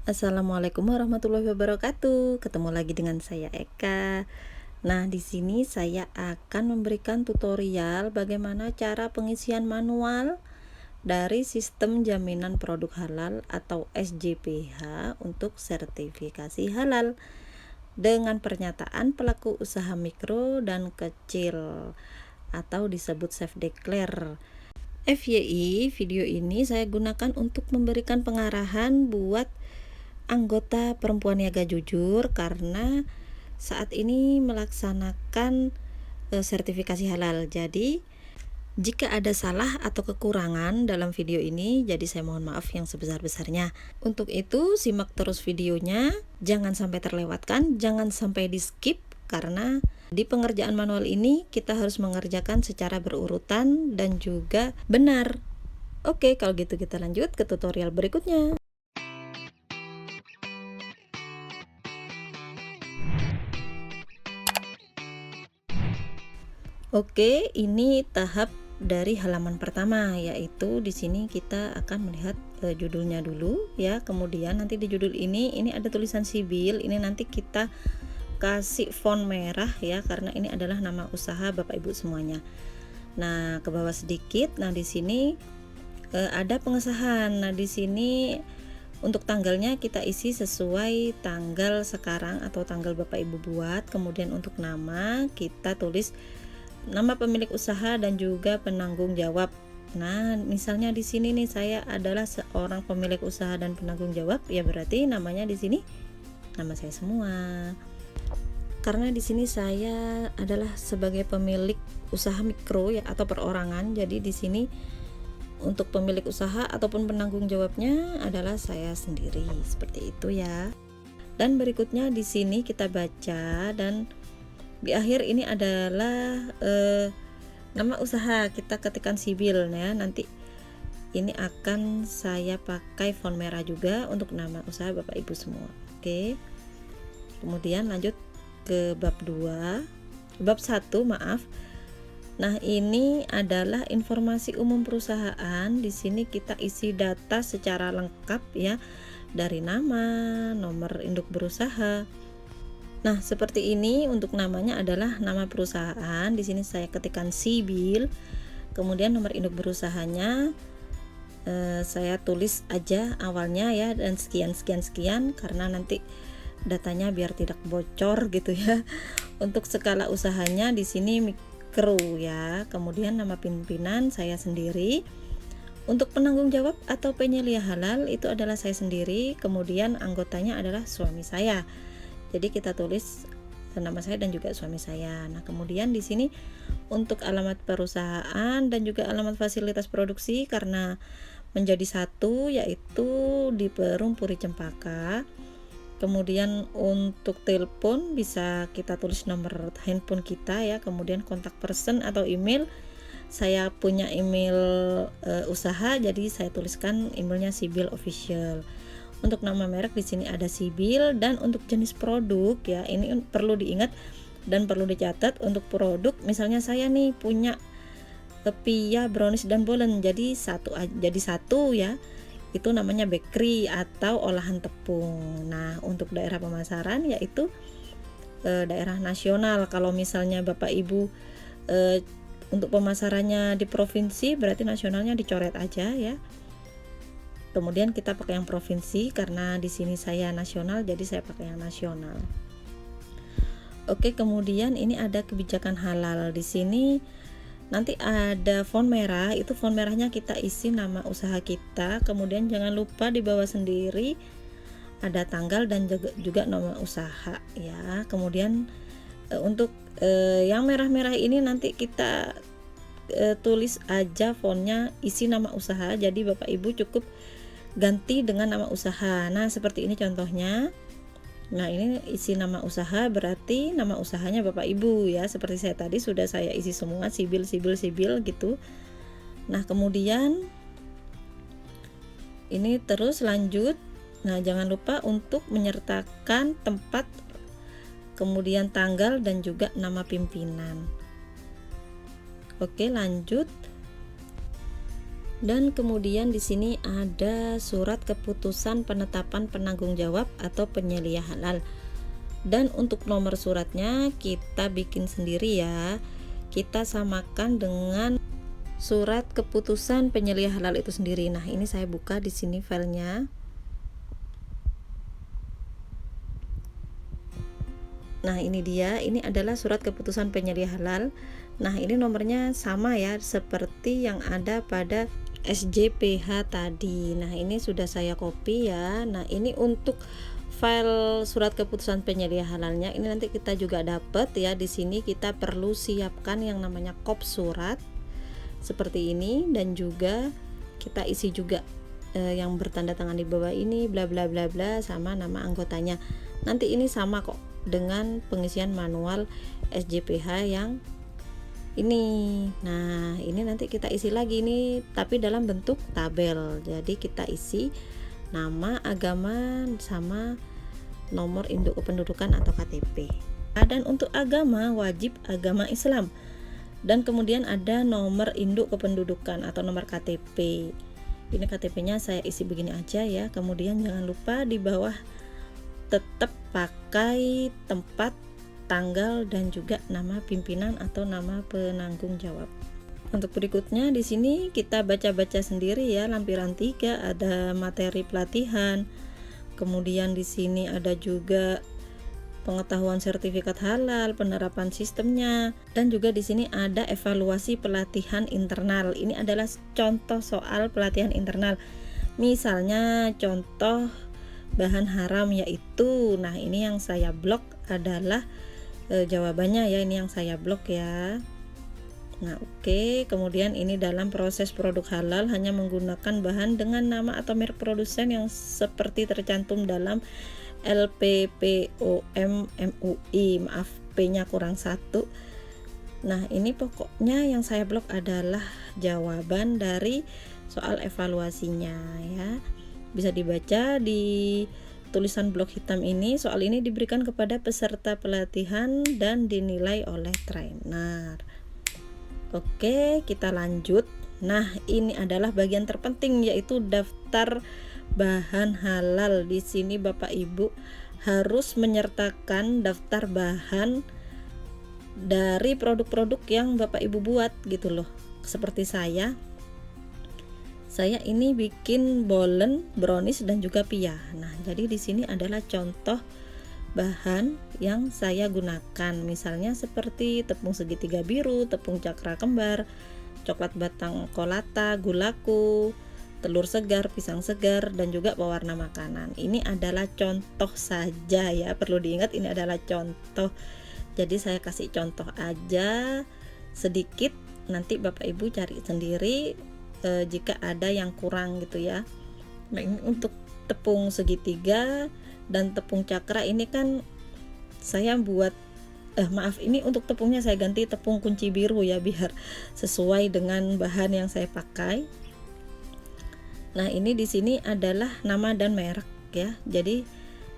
Assalamualaikum warahmatullahi wabarakatuh. Ketemu lagi dengan saya Eka. Nah, di sini saya akan memberikan tutorial bagaimana cara pengisian manual dari sistem jaminan produk halal atau SJPH untuk sertifikasi halal dengan pernyataan pelaku usaha mikro dan kecil atau disebut self declare. FYI, video ini saya gunakan untuk memberikan pengarahan buat anggota perempuan niaga jujur karena saat ini melaksanakan sertifikasi halal. Jadi jika ada salah atau kekurangan dalam video ini, jadi saya mohon maaf yang sebesar-besarnya. Untuk itu simak terus videonya, jangan sampai terlewatkan, jangan sampai di skip, karena di pengerjaan manual ini kita harus mengerjakan secara berurutan dan juga benar. Oke, kalau gitu kita lanjut ke tutorial berikutnya. Oke, ini tahap dari halaman pertama, yaitu di sini kita akan melihat judulnya dulu ya. Kemudian nanti di judul ini ada tulisan sibil. Ini nanti kita kasih font merah ya, karena ini adalah nama usaha Bapak Ibu semuanya. Nah, ke bawah sedikit. Nah, di sini ada pengesahan. Nah, di sini untuk tanggalnya kita isi sesuai tanggal sekarang atau tanggal Bapak Ibu buat. Kemudian untuk nama kita tulis nama pemilik usaha dan juga penanggung jawab. Nah, misalnya di sini nih saya adalah seorang pemilik usaha dan penanggung jawab, ya berarti namanya di sini nama saya semua. Karena di sini saya adalah sebagai pemilik usaha mikro ya atau perorangan, jadi di sini untuk pemilik usaha ataupun penanggung jawabnya adalah saya sendiri, seperti itu ya. Dan berikutnya di sini kita baca, dan di akhir ini adalah nama usaha, kita ketikkan sibil ya. Nanti ini akan saya pakai font merah juga untuk nama usaha Bapak Ibu semua. Oke. Kemudian lanjut ke bab 2, bab 1 maaf. Nah, ini adalah informasi umum perusahaan. Di sini kita isi data secara lengkap ya, dari nama, nomor induk berusaha. Nah, seperti ini untuk namanya adalah nama perusahaan. Di sini saya ketikkan sibil. Kemudian nomor induk berusahanya saya tulis aja awalnya ya, dan sekian karena nanti datanya biar tidak bocor gitu ya. Untuk skala usahanya di sini mikro ya. Kemudian nama pimpinan saya sendiri. Untuk penanggung jawab atau penyelia halal itu adalah saya sendiri. Kemudian anggotanya adalah suami saya. Jadi kita tulis nama saya dan juga suami saya. Nah, kemudian di sini untuk alamat perusahaan dan juga alamat fasilitas produksi karena menjadi satu, yaitu di Perum Puri Cempaka. Kemudian untuk telepon bisa kita tulis nomor handphone kita ya. Kemudian kontak person atau email, saya punya email usaha, jadi saya tuliskan emailnya sibil official. Untuk nama merek di sini ada sibil, dan untuk jenis produk ya ini perlu diingat dan perlu dicatat. Untuk produk misalnya saya nih punya pia, brownies dan bolen, jadi satu ya, itu namanya bakery atau olahan tepung. Nah, untuk daerah pemasaran yaitu daerah nasional. Kalau misalnya Bapak Ibu untuk pemasarannya di provinsi, berarti nasionalnya dicoret aja ya. Kemudian kita pakai yang provinsi karena di sini saya nasional, jadi saya pakai yang nasional. Oke, kemudian ini ada kebijakan halal. Di sini nanti ada font merah, itu font merahnya kita isi nama usaha kita. Kemudian jangan lupa di bawah sendiri ada tanggal dan juga nama usaha ya. Kemudian untuk yang merah-merah ini nanti kita tulis aja fontnya, isi nama usaha. Jadi Bapak Ibu cukup ganti dengan nama usaha. Nah, seperti ini contohnya. Nah, ini isi nama usaha, berarti nama usahanya Bapak Ibu ya. Seperti saya tadi sudah saya isi semua sibil gitu. Nah, kemudian ini terus lanjut. Nah, jangan lupa untuk menyertakan tempat, kemudian tanggal dan juga nama pimpinan. Oke, lanjut. Dan kemudian di sini ada surat keputusan penetapan penanggung jawab atau penyelia halal. Dan untuk nomor suratnya kita bikin sendiri ya. Kita samakan dengan surat keputusan penyelia halal itu sendiri. Nah, ini saya buka di sini filenya. Nah, ini dia. Ini adalah surat keputusan penyelia halal. Nah, ini nomornya sama ya seperti yang ada pada SJPH tadi. Nah, ini sudah saya copy ya. Nah, ini untuk file surat keputusan penyelia halalnya ini nanti kita juga dapat ya. Di sini kita perlu siapkan yang namanya kop surat seperti ini, dan juga kita isi juga yang bertanda tangan di bawah ini bla bla bla bla sama nama anggotanya. Nanti ini sama kok dengan pengisian manual SJPH yang ini. Nah, ini nanti kita isi lagi nih, tapi dalam bentuk tabel. Jadi kita isi nama, agama, sama nomor induk kependudukan atau KTP. Dan untuk agama wajib agama Islam. Dan kemudian ada nomor induk kependudukan atau nomor KTP. Ini KTP-nya saya isi begini aja ya. Kemudian jangan lupa di bawah tetap pakai tempat, tanggal, dan juga nama pimpinan atau nama penanggung jawab. Untuk berikutnya di sini kita baca-baca sendiri ya, lampiran 3 ada materi pelatihan. Kemudian di sini ada juga pengetahuan sertifikat halal, penerapan sistemnya, dan juga di sini ada evaluasi pelatihan internal. Ini adalah contoh soal pelatihan internal. Misalnya contoh bahan haram yaitu, nah ini yang saya blok adalah jawabannya ya, ini yang saya blok ya. Nah oke. Kemudian ini dalam proses produk halal hanya menggunakan bahan dengan nama atau merek produsen yang seperti tercantum dalam LPPOM MUI. Maaf, P-nya kurang 1. Nah ini pokoknya yang saya blok adalah jawaban dari soal evaluasinya ya. Bisa dibaca di tulisan blok hitam ini. Soal ini diberikan kepada peserta pelatihan dan dinilai oleh trainer. Oke, kita lanjut. Nah, ini adalah bagian terpenting yaitu daftar bahan halal. Di sini Bapak Ibu harus menyertakan daftar bahan dari produk-produk yang Bapak Ibu buat gitu loh. Seperti saya ini bikin bolen, brownies, dan juga pia. Nah, jadi di sini adalah contoh bahan yang saya gunakan. Misalnya seperti tepung segitiga biru, tepung cakra kembar, coklat batang kolata, gulaku, telur segar, pisang segar, dan juga pewarna makanan. Ini adalah contoh saja ya, perlu diingat ini adalah contoh. Jadi saya kasih contoh aja sedikit, nanti Bapak Ibu cari sendiri jika ada yang kurang gitu ya. Nah, ini untuk tepung segitiga dan tepung cakra ini kan saya buat maaf, ini untuk tepungnya saya ganti tepung kunci biru ya biar sesuai dengan bahan yang saya pakai. Nah, ini di sini adalah nama dan merek ya. Jadi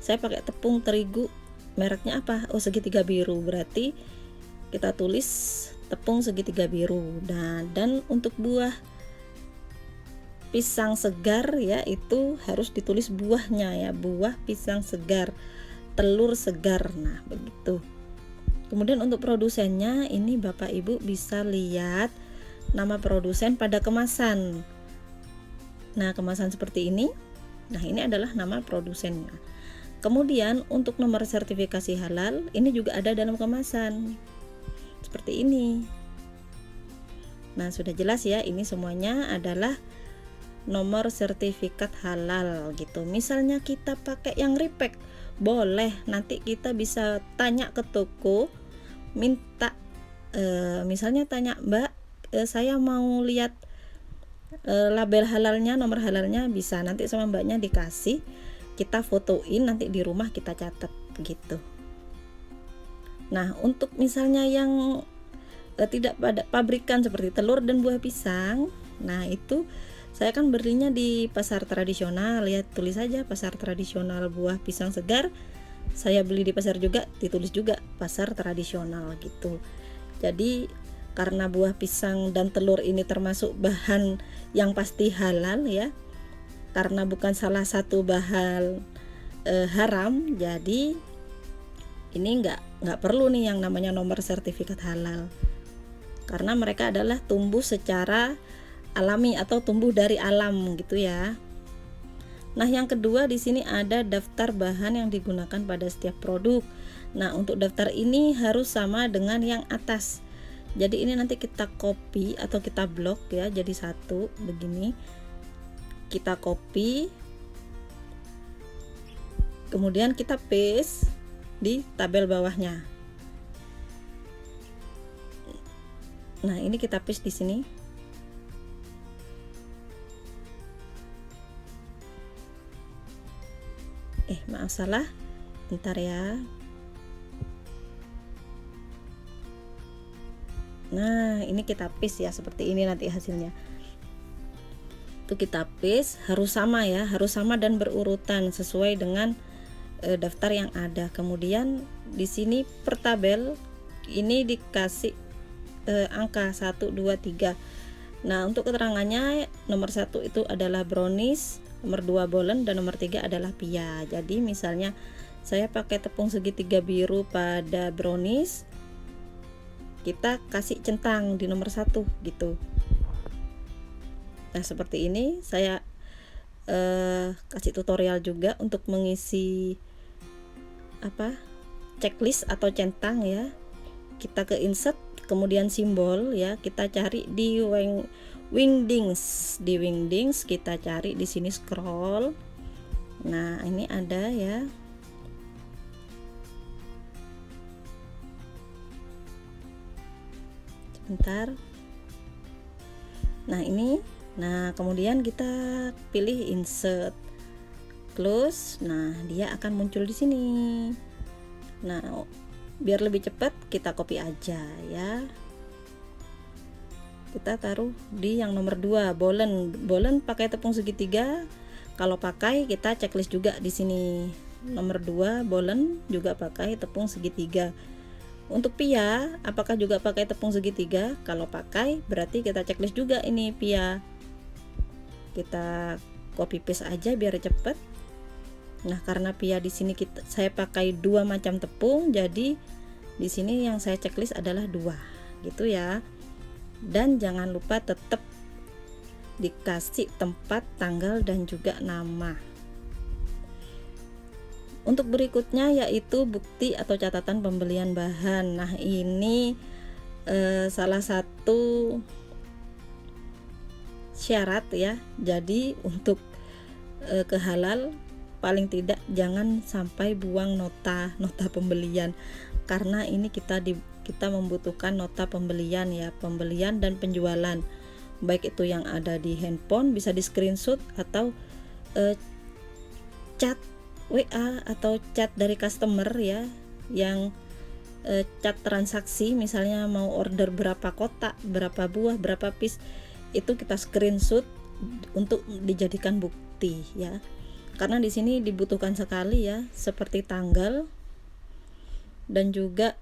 saya pakai tepung terigu, mereknya apa? Oh, segitiga biru. Berarti kita tulis tepung segitiga biru. Nah, dan untuk buah pisang segar ya itu harus ditulis buahnya ya, buah pisang segar, telur segar. Nah, begitu. Kemudian untuk produsennya ini Bapak Ibu bisa lihat nama produsen pada kemasan. Nah, kemasan seperti ini. Nah, ini adalah nama produsennya. Kemudian untuk nomor sertifikasi halal ini juga ada dalam kemasan. Seperti ini. Nah, sudah jelas ya, ini semuanya adalah nomor sertifikat halal gitu. Misalnya kita pakai yang repack, boleh, nanti kita bisa tanya ke toko, minta misalnya tanya, Mbak, saya mau lihat label halalnya, nomor halalnya, bisa nanti sama mbaknya dikasih, kita fotoin, nanti di rumah kita catat gitu. Nah, untuk misalnya yang tidak pada pabrikan seperti telur dan buah pisang, nah itu saya kan belinya di pasar tradisional ya, tulis saja pasar tradisional buah pisang segar. Saya beli di pasar juga, ditulis juga pasar tradisional gitu. Jadi karena buah pisang dan telur ini termasuk bahan yang pasti halal ya, karena bukan salah satu bahan haram, jadi ini nggak perlu nih yang namanya nomor sertifikat halal, karena mereka adalah tumbuh secara alami atau tumbuh dari alam gitu ya. Nah, yang kedua di sini ada daftar bahan yang digunakan pada setiap produk. Nah, untuk daftar ini harus sama dengan yang atas. Jadi ini nanti kita copy atau kita blok ya, jadi satu begini. Kita copy, kemudian kita paste di tabel bawahnya. Nah, ini kita paste di sini. Maaf salah. Bentar ya. Nah, ini kita paste ya, seperti ini nanti hasilnya. Itu kita paste, harus sama ya, harus sama dan berurutan sesuai dengan daftar yang ada. Kemudian di sini per tabel ini dikasih angka 1 2 3. Nah, untuk keterangannya nomor 1 itu adalah brownies, nomor 2 bolen, dan nomor 3 adalah pia. Jadi misalnya saya pakai tepung segitiga biru pada brownies, kita kasih centang di nomor 1 gitu. Nah, seperti ini saya kasih tutorial juga untuk mengisi checklist atau centang ya. Kita ke insert, kemudian simbol ya, kita cari di wingdings. Di wingdings kita cari di sini, scroll. Nah, ini ada ya. Sebentar. Nah, ini. Nah, kemudian kita pilih insert, close. Nah, dia akan muncul di sini. Nah, biar lebih cepat kita copy aja ya. Kita taruh di yang nomor 2, bolen pakai tepung segitiga. Kalau pakai kita checklist juga di sini. Nomor 2 bolen juga pakai tepung segitiga. Untuk pia apakah juga pakai tepung segitiga? Kalau pakai berarti kita checklist juga ini pia. Kita copy paste aja biar cepet. Nah, karena pia di sini saya pakai 2 macam tepung, jadi di sini yang saya checklist adalah 2 gitu ya. Dan jangan lupa tetap dikasih tempat, tanggal, dan juga nama. Untuk berikutnya yaitu bukti atau catatan pembelian bahan. Nah, ini salah satu syarat ya. Jadi untuk kehalal paling tidak jangan sampai buang nota pembelian, karena ini kita membutuhkan nota pembelian ya, pembelian dan penjualan, baik itu yang ada di handphone bisa di screenshot atau chat WA atau chat dari customer ya, yang chat transaksi, misalnya mau order berapa kotak, berapa buah, berapa piece, itu kita screenshot untuk dijadikan bukti ya. Karena di sini dibutuhkan sekali ya, seperti tanggal dan juga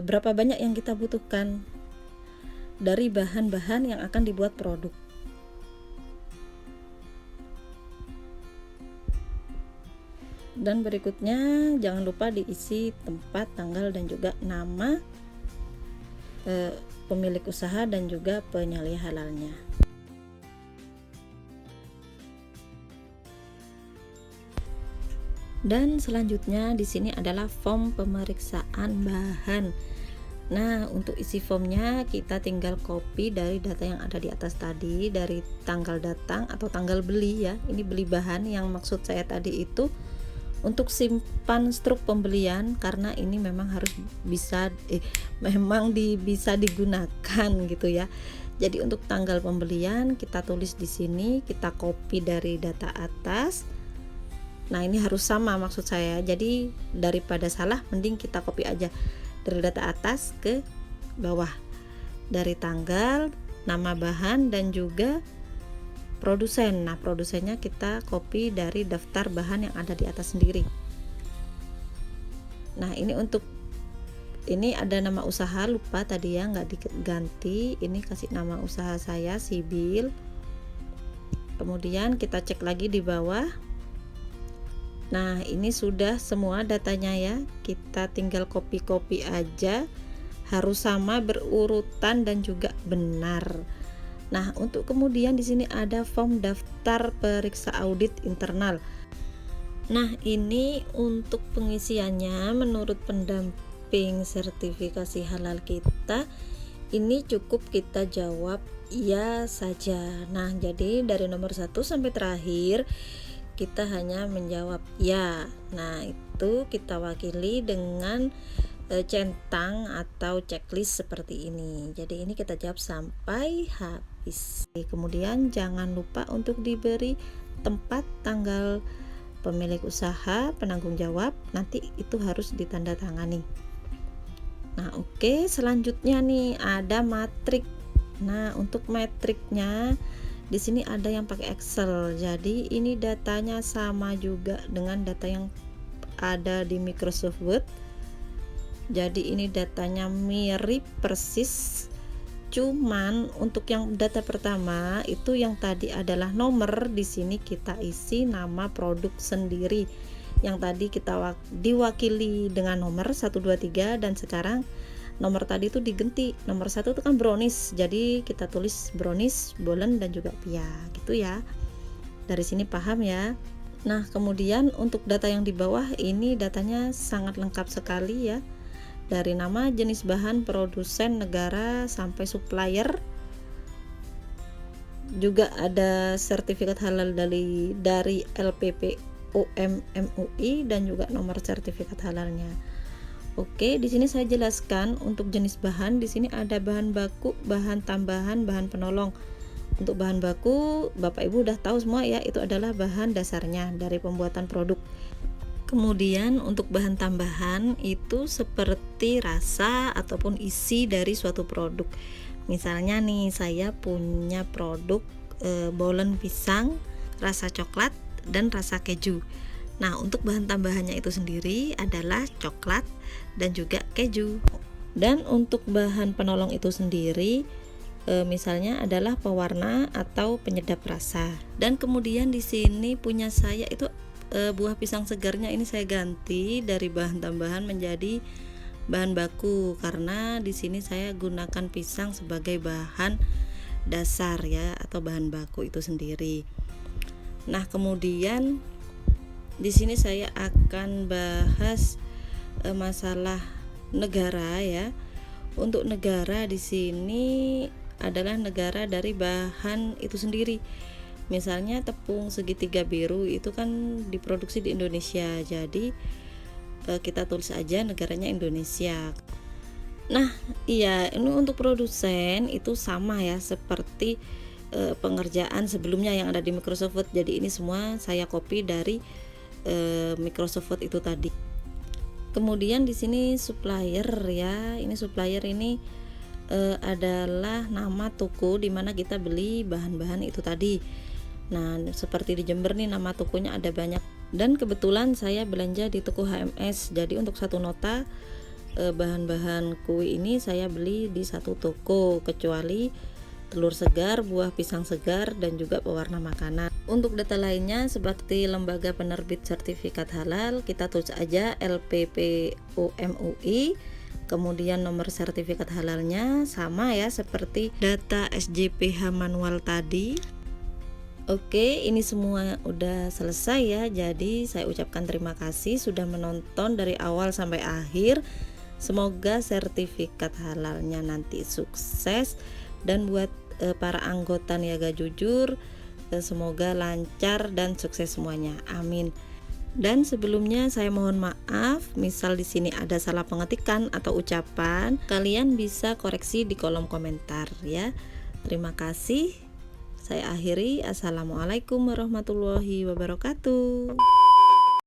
berapa banyak yang kita butuhkan dari bahan-bahan yang akan dibuat produk. Dan berikutnya jangan lupa diisi tempat, tanggal, dan juga nama pemilik usaha dan juga penyalih halalnya. Dan selanjutnya di sini adalah form pemeriksaan bahan. Nah, untuk isi formnya kita tinggal copy dari data yang ada di atas tadi, dari tanggal datang atau tanggal beli ya. Ini beli bahan, yang maksud saya tadi itu untuk simpan struk pembelian, karena ini memang harus bisa digunakan gitu ya. Jadi untuk tanggal pembelian kita tulis di sini, kita copy dari data atas. Nah, ini harus sama maksud saya. Jadi daripada salah mending kita copy aja dari data atas ke bawah, dari tanggal, nama bahan, dan juga produsen. Nah, produsennya kita copy dari daftar bahan yang ada di atas sendiri. Nah, ini untuk Ini ada nama usaha, lupa tadi ya nggak diganti, ini kasih nama usaha saya Sibil. Kemudian kita cek lagi di bawah. Nah ini sudah semua datanya ya, kita tinggal copy aja, harus sama berurutan dan juga benar. Nah untuk kemudian di sini ada form daftar periksa audit internal. Nah ini untuk pengisiannya menurut pendamping sertifikasi halal kita, ini cukup kita jawab ya saja. Nah jadi dari nomor 1 sampai terakhir kita hanya menjawab ya. Nah itu kita wakili dengan centang atau checklist seperti ini. Jadi ini kita jawab sampai habis. Kemudian jangan lupa untuk diberi tempat, tanggal pemilik usaha, penanggung jawab, nanti itu harus ditandatangani. Nah oke, selanjutnya nih ada matrik. Nah untuk matriknya di sini ada yang pakai Excel, jadi ini datanya sama juga dengan data yang ada di Microsoft Word. Jadi ini datanya mirip persis, cuman untuk yang data pertama itu yang tadi adalah nomor, di sini kita isi nama produk sendiri. Yang tadi kita diwakili dengan nomor 1 2 3 dan sekarang nomor tadi itu diganti. Nomor 1 itu kan brownies, jadi kita tulis brownies, bolen dan juga pia gitu ya. Dari sini paham ya. Nah kemudian untuk data yang di bawah ini datanya sangat lengkap sekali ya, dari nama, jenis bahan, produsen, negara sampai supplier. Juga ada sertifikat halal dari LPPOM MUI dan juga nomor sertifikat halalnya. Oke, di sini saya jelaskan untuk jenis bahan. Di sini ada bahan baku, bahan tambahan, bahan penolong. Untuk bahan baku, Bapak Ibu udah tahu semua ya, itu adalah bahan dasarnya dari pembuatan produk. Kemudian untuk bahan tambahan itu seperti rasa ataupun isi dari suatu produk. Misalnya nih saya punya produk bolen pisang, rasa coklat dan rasa keju. Nah untuk bahan tambahannya itu sendiri adalah coklat dan juga keju. Dan untuk bahan penolong itu sendiri misalnya adalah pewarna atau penyedap rasa. Dan kemudian di sini punya saya itu buah pisang segarnya ini saya ganti dari bahan tambahan menjadi bahan baku karena di sini saya gunakan pisang sebagai bahan dasar ya atau bahan baku itu sendiri. Nah, kemudian di sini saya akan bahas masalah negara ya. Untuk negara di sini adalah negara dari bahan itu sendiri. Misalnya tepung segitiga biru itu kan diproduksi di Indonesia, jadi kita tulis aja negaranya Indonesia. Nah iya, ini untuk produsen itu sama ya seperti pengerjaan sebelumnya yang ada di Microsoft Word. Jadi ini semua saya copy dari Microsoft Word itu tadi. Kemudian di sini supplier ya, ini supplier ini adalah nama toko di mana kita beli bahan-bahan itu tadi. Nah seperti di Jember nih nama tokonya ada banyak, dan kebetulan saya belanja di toko HMS, jadi untuk satu nota bahan-bahan kue ini saya beli di satu toko kecuali telur segar, buah pisang segar dan juga pewarna makanan. Untuk data lainnya seperti lembaga penerbit sertifikat halal kita tulis aja LPPOMUI, kemudian nomor sertifikat halalnya sama ya seperti data SJPH manual tadi. Oke, ini semua udah selesai ya. Jadi saya ucapkan terima kasih sudah menonton dari awal sampai akhir. Semoga sertifikat halalnya nanti sukses, dan buat para anggota Niaga Jujur semoga lancar dan sukses semuanya. Amin. Dan sebelumnya saya mohon maaf, misal di sini ada salah pengetikan atau ucapan, kalian bisa koreksi di kolom komentar ya. Terima kasih. Saya akhiri. Assalamualaikum warahmatullahi wabarakatuh.